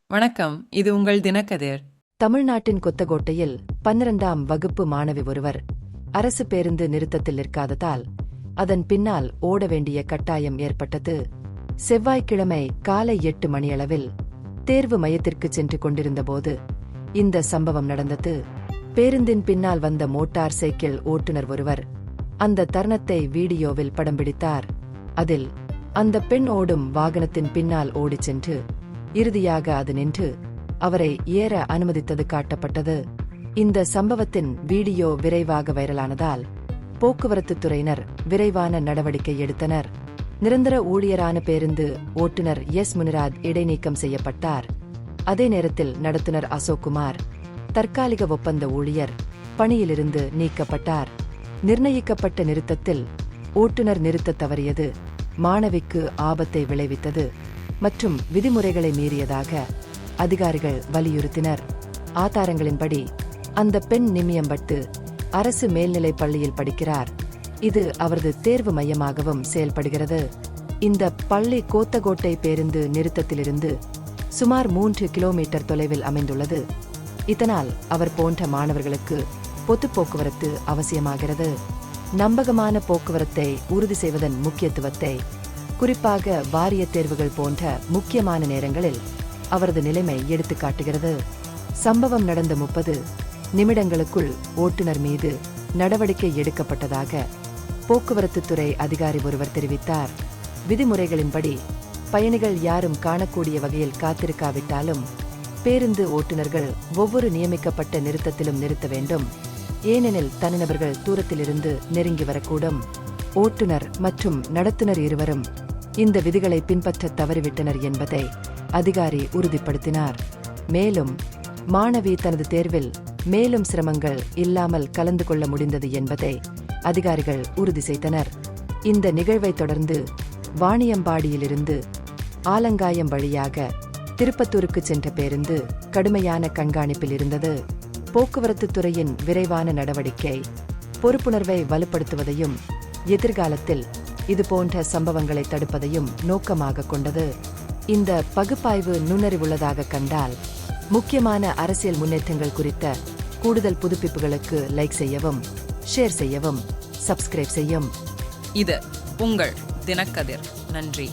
வணக்கம், இது உங்கள் தினக்கதிர். தமிழ்நாட்டின் கொத்தகோட்டையில் 12ஆம் வகுப்பு மாணவி ஒருவர் அரசு பேருந்து நிறுத்தத்தில் நிற்காததால் அதன் பின்னால் ஓட வேண்டிய கட்டாயம் ஏற்பட்டது. செவ்வாய்க்கிழமை காலை 8 மணியளவில் தேர்வு மையத்திற்கு சென்று கொண்டிருந்தபோது இந்த சம்பவம் நடந்தது. பேருந்தின் பின்னால் வந்த மோட்டார் சைக்கிள் ஓட்டுநர் ஒருவர் அந்த தருணத்தை வீடியோவில் படம் பிடித்தார். அதில் அந்த பெண் ஓடும் வாகனத்தின் பின்னால் ஓடிச் சென்று இறுதியாக அது நின்று அவரை ஏற அனுமதித்தது காட்டப்பட்டது. இந்த சம்பவத்தின் வீடியோ விரைவாக வைரலானதால் போக்குவரத்துத் துறையினர் விரைவான நடவடிக்கை எடுத்தனர். நிரந்தர ஊழியரான பேருந்து ஓட்டுநர் எஸ். முனிராஜ் இடைநீக்கம் செய்யப்பட்டார். அதே நேரத்தில் நடத்துனர் அசோக்குமார், தற்காலிக ஒப்பந்த ஊழியர், பணியிலிருந்து நீக்கப்பட்டார். நிர்ணயிக்கப்பட்ட நிறுத்தத்தில் ஓட்டுநர் நிறுத்தத் தவறியது மாணவிக்கு ஆபத்தை விளைவித்தது மற்றும் விதிமுறைகளை மீறியதாக அதிகாரிகள் வலியுறுத்தினர். ஆதாரங்களின்படி அந்த பெண் நிம்மியம்பட்டு அரசு மேல்நிலைப் பள்ளியில் படிக்கிறார். இது அவரது தேர்வு மையமாகவும் செயல்படுகிறது. இந்த பள்ளி கோத்தகோட்டை பேருந்து நிறுத்தத்திலிருந்து சுமார் 3 கிலோமீட்டர் தொலைவில் அமைந்துள்ளது. இதனால் அவர் போன்ற மாணவர்களுக்கு பொது போக்குவரத்து அவசியமாகிறது. நம்பகமான போக்குவரத்தை உறுதி செய்வதன் முக்கியத்துவத்தை, குறிப்பாக வாரிய தேர்வுகள் போன்ற முக்கியமான நேரங்களில் அவரது நிலைமை எடுத்துக்காட்டுகிறது. சம்பவம் நடந்த 30 நிமிடங்களுக்குள் ஓட்டுநர் மீது நடவடிக்கை எடுக்கப்பட்டதாக போக்குவரத்துத்துறை அதிகாரி ஒருவர் தெரிவித்தார். விதிமுறைகளின்படி பயணிகள் யாரும் காணக்கூடிய வகையில் காத்திருக்காவிட்டாலும் பேருந்து ஓட்டுநர்கள் ஒவ்வொரு நியமிக்கப்பட்ட நிறுத்தத்திலும் நிறுத்த வேண்டும். ஏனெனில் தனிநபர்கள் தூரத்திலிருந்து நெருங்கி வரக்கூடும். ஓட்டுநர் மற்றும் நடத்துனர் இருவரும் இந்த விதிகளை பின்பற்ற தவறிவிட்டனர் என்பதை அதிகாரி உறுதிப்படுத்தினார். மேலும் மாணவி தனது தேர்வில் மேலும் சிரமங்கள் இல்லாமல் கலந்து கொள்ள முடிந்தது என்பதை அதிகாரிகள் உறுதி செய்தனர். இந்த நிகழ்வைத் தொடர்ந்து வாணியம்பாடியிலிருந்து ஆலங்காயம் வழியாக திருப்பத்தூருக்கு சென்ற பேருந்து கடுமையான கண்காணிப்பில் இருந்தது. போக்குவரத்துத் துறையின் விரைவான நடவடிக்கை பொறுப்புணர்வை வலுப்படுத்துவதையும் எதிர்காலத்தில் இதுபோன்ற சம்பவங்களை தடுப்பதையும் நோக்கமாக கொண்டது. இந்த பகுப்பாய்வு நுண்ணறிவுள்ளதாக கண்டால் முக்கியமான அரசியல் முன்னேற்றங்கள் குறித்த கூடுதல் புதுப்பிப்புகளுக்கு லைக் செய்யவும், ஷேர் செய்யவும், சப்ஸ்கிரைப் செய்யும். இது உங்கள் தினக்கதிர். நன்றி.